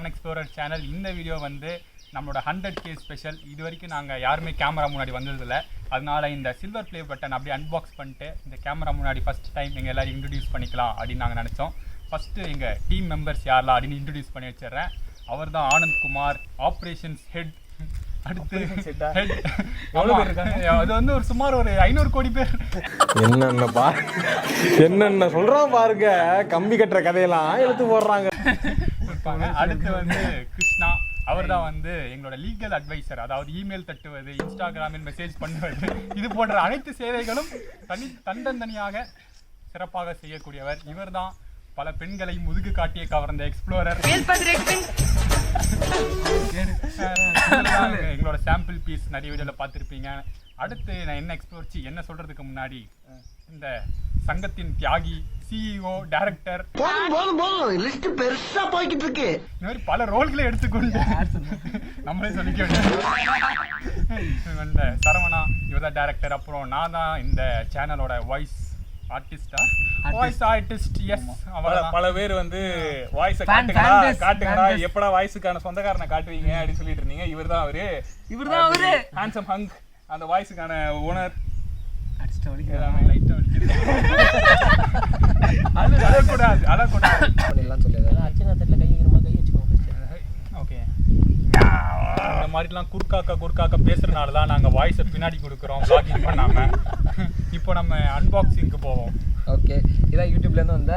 Heaven explorer channel. இந்த video வந்து நம்மளோட 100K ஸ்பெஷல். இது வரைக்கும் நாங்கள் யாருமே கேமரா முன்னாடி வந்ததில்லை. அதனால இந்த சில்வர் ப்ளே பட்டன் அப்படியே அன்பாக்ஸ் பண்ணிட்டு இந்த கேமரா முன்னாடி ஃபஸ்ட் டைம் எங்கள் எல்லோரும் இன்ட்ரடியூஸ் பண்ணிக்கலாம் அப்படின்னு நாங்கள் நினச்சோம். ஃபஸ்ட்டு எங்கள் டீம் மெம்பர்ஸ் யாரெல்லாம் அப்படின்னு இன்ட்ரடியூஸ் பண்ணி வச்சிடுறேன். அவர் தான் ஆனந்த் குமார், ஆப்ரேஷன்ஸ் ஹெட். அடுத்து ஹெட் அது வந்து ஒரு சுமார் ஒரு 500 கோடி பேர். என்னென்ன சொல்கிறோம் பாருங்க, கம்பி கட்டுற கதையெல்லாம் எடுத்து போடுறாங்க. அடுத்து வந்து கிருஷ்ணா, அவர் தான் வந்து எங்களோட லீகல் அட்வைசர். அதாவது இமெயில் தட்டுவது, இன்ஸ்டாகிராமில் மெசேஜ் பண்ணுவது, இது போன்ற அனைத்து சேவைகளும் தன்னந்தனியாக சிறப்பாக செய்யக்கூடியவர். இவர் தான் பல பெண்களை முதுகு காட்டிய கவர்ந்த எக்ஸ்ப்ளோரர். எங்களோட சாம்பிள் பீஸ் நிறைய வீடியோல பார்த்துருப்பீங்க. அடுத்து நான் என்ன எக்ஸ்ப்ளோர் என்ன சொல்றதுக்கு முன்னாடி இந்த சங்கத்தின் தியாகி, சிஇஓ, டைரக்டர், லிஸ்ட் பெருசா போய்கிட்டு இருக்கு. இந்த மாதிரி பல ரோல்களை எடுத்துக்கொண்டு நம்மளே சொல்லிக்க சரவணா, இவர் தான் டைரக்டர். அப்புறம் நான் தான் இந்த சேனலோட வாய்ஸ் ஆர்டிஸ்டா, வாய்ஸ் ஆர்டிஸ்ட். எஸ், பல பேர் வந்து வாய்ஸை காட்டுங்கடா, எப்படா வாய்ஸுக்கான சொந்தக்காரனை காட்டுவீங்க அப்படின்னு சொல்லிட்டு இருந்தீங்க. இவர் தான் அவரு ஹேண்ட்ஸம் ஹங்க், அந்த வாய்ஸுக்கான ஓனர். இந்த மாதிரிலாம் குறுக்காக்க பேசுறதுனாலதான் நாங்க வாய்ஸை பின்னாடி கொடுக்குறோம், லாகின் பண்ணாம. இப்போ நம்ம அன்பாக்சிங்க்கு போவோம். ஓகே, இதான் யூடியூப்லேருந்து வந்த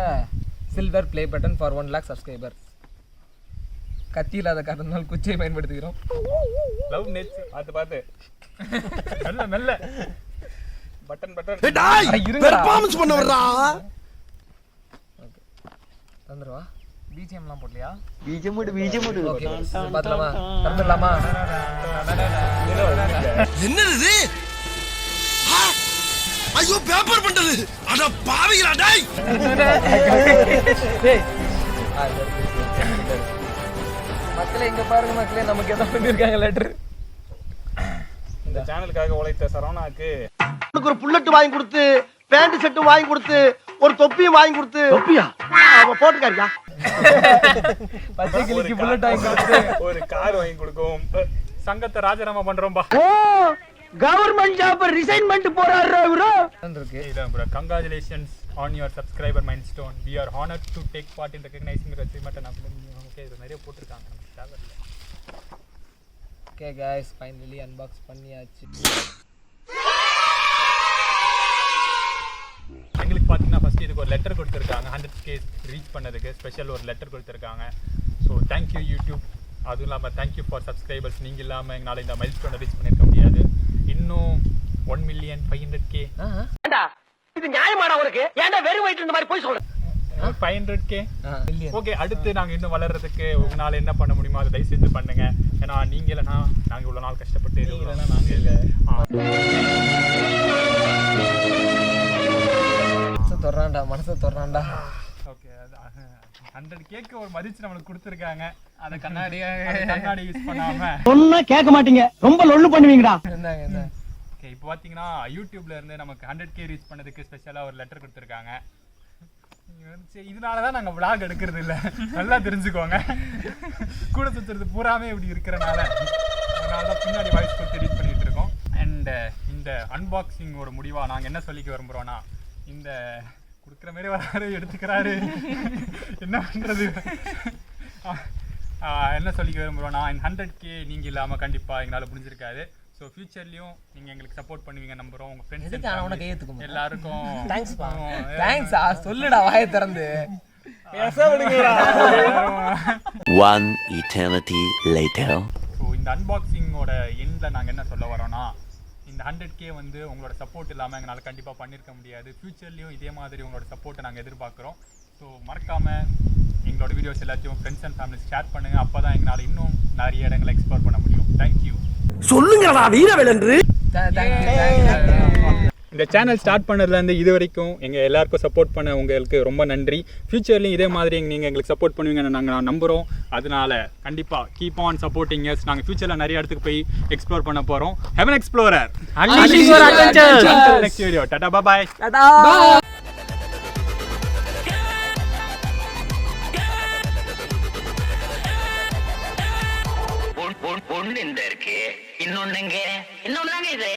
silver play button for 1 lakh subscriber. கத்தி இல்லாத காரணத்தினால் குச்சியை பயன்படுத்துகிறோம். லவ் நெட்ஸ் பார்த்து மெல்ல பட்டன் பெர்ஃபார்மன்ஸ் பண்ண வர்றா. ஓகே, தந்துருவா. பிஜிஎம்லாம் போடலையா? பிஜிஎம் ஓகே, பாத்தலாமா? தந்துடலாமா? என்னது இது? ஐயோ, பேப்பர் பண்டல். அட பாவிகளா டேய். மக்களே இங்க பாருங்க மக்களே, நமக்கு ஏதோ பண்ணிருக்காங்க லெட்டர். இந்த சேனலுக்காக உழைத்த சரவணாக்கு ஒரு புல்லட் வாங்கி கொடுத்து, பேண்ட் செட் வாங்கி கொடுத்து, ஒரு தொப்பியும் வாங்கி கொடுத்து. தொப்பியா போட்டுக்காரியா? பச்சை கிளிக்கு புல்லட் வாங்கி கொடுத்து, ஒரு கார் வாங்கி கொடுக்கும். சங்கத்தை ராஜினாமா பண்றோம்பா. கவர்மெண்ட் ஜாப் ரிசைன் பண்ணிட்டு போறாரு இவரு. Congratulations on your subscriber milestone. We are honored to take part in recognizing your achievement and okay, இது நிறைய போட்டுருக்காங்க. ஓகே गाइस, ஃபைனலி அன்பாக்ஸ் பண்ணியாச்சு. எங்களுக்கு பார்த்தீங்கன்னா ஃபர்ஸ்ட் இதுக்கு ஒரு லெட்டர் கொடுத்துருக்காங்க. 100K ரீச் பண்ணதுக்கு ஸ்பெஷல் ஒரு லெட்டர் கொடுத்துருக்காங்க. So thank you YouTube. அதுவும் இல்லாமல் தேங்க்யூ ஃபார் சப்ஸ்கிரைபர்ஸ். நீங்கள் இல்லாமல் எங்களால் இந்த மைல்ஸ்டோனை ரீச் பண்ணியிருக்க முடியாது. இன்னும் 1,500,000. இது நியாயமாடா உனக்கு? ஏன்டா வெறும் வயித்துல இந்த மாதிரி போய் சொல்ற? 500K. ஓகே, அடுத்து நாங்கள் இன்னும் வளர்றதுக்கு உங்களால் என்ன பண்ண முடியுமோ அதை தயவு செஞ்சு பண்ணுங்க. ஏன்னா நீங்கள் இல்லைன்னா நாங்கள் இவ்வளோ நாள் கஷ்டப்பட்டு இல்லைன்னா நாங்கள் இல்லை. மனசை தொடரான்டா. ஓகே, 100Kக்கு ஒரு மதிச்சு நம்மளுக்கு கொடுத்துருக்காங்க. அதை கண்ணாடி யூஸ் பண்ணாம சொன்னா கேட்க மாட்டீங்க, ரொம்ப லொள்ளு பண்ணுவீங்கடா. ஓகே, இப்போ பார்த்தீங்கன்னா யூடியூப்ல இருந்து நமக்கு 100K ரீச் பண்ணதுக்கு ஸ்பெஷலாக ஒரு லெட்டர் கொடுத்துருக்காங்க. இதனாலதான் நாங்க விளாக் எடுக்கிறது இல்லை, நல்லா தெரிஞ்சுக்கோங்க. கூட சுத்துறது பூராமே இப்படி இருக்கிறனால அதனாலதான் பின்னாடி வாய்ஸ் கொடுத்து எடிட் பண்ணிட்டு இருக்கோம். அண்ட் இந்த அன்பாக்சிங்கோட முடிவா நாங்க என்ன சொல்லிக்க விரும்புறோம்னா, இந்த கொடுக்குற மாதிரி வராரு, எடுத்துக்கிறாரு, என்ன பண்றது, என்ன சொல்லிக்க விரும்புறோம்னா, இந்த 100K நீங்க இல்லாம கண்டிப்பா எங்களால முடிஞ்சிருக்காது. ஸோ ஃபியூச்சர்லயும் நீங்க எங்களுக்கு சப்போர்ட் பண்ணுவீங்க நம்புறோம். உங்க ஃப்ரெண்ட்ஸ் எல்லாருக்கும் தேங்க்ஸ். சொல்லுடா வாயை திறந்து. One eternity later. ஸோ இந்த அன்பாக்சிங்கோட எண்ட்ல நாங்க என்ன சொல்ல வரோம்னா, இந்த 100K வந்து உங்களோட சப்போர்ட் இல்லாமல் எங்களால் கண்டிப்பாக பண்ணியிருக்க முடியாது. ஃபியூச்சர்லேயும் இதே மாதிரி உங்களோட சப்போர்ட்டை நாங்கள் எதிர்பார்க்குறோம். ஸோ மறக்காமல் எங்களோட வீடியோஸ் எல்லாத்தையும் ஃப்ரெண்ட்ஸ் அண்ட் ஃபேமிலிஸ் ஷேர் பண்ணுங்கள். அப்போ தான் எங்களால் இன்னும் நிறைய இடங்களை எக்ஸ்ப்ளோர் பண்ண முடியும். தேங்க்யூ. சொல்லுங்கடா வீரவேலன்று. இந்த சேனல் ஸ்டார்ட் பண்ணதுலேருந்து இது வரைக்கும் எங்கள் எல்லாருக்கும் சப்போர்ட் பண்ண உங்களுக்கு ரொம்ப நன்றி. ஃபியூச்சர்லேயும் இதே மாதிரி நீங்கள் எங்களுக்கு சப்போர்ட் பண்ணுவீங்கன்னு நாங்கள் நம்புகிறோம். அதனால கண்டிப்பாக கீப் ஆன் சப்போர்ட்டிங் எஸ். நாங்கள் ஃபியூச்சரில் நிறைய இடத்துக்கு போய் எக்ஸ்ப்ளோர் பண்ண போகிறோம். Heaven explorer next video. Tata bye. இன்னொன்னுங்க இன்னொன்னு இது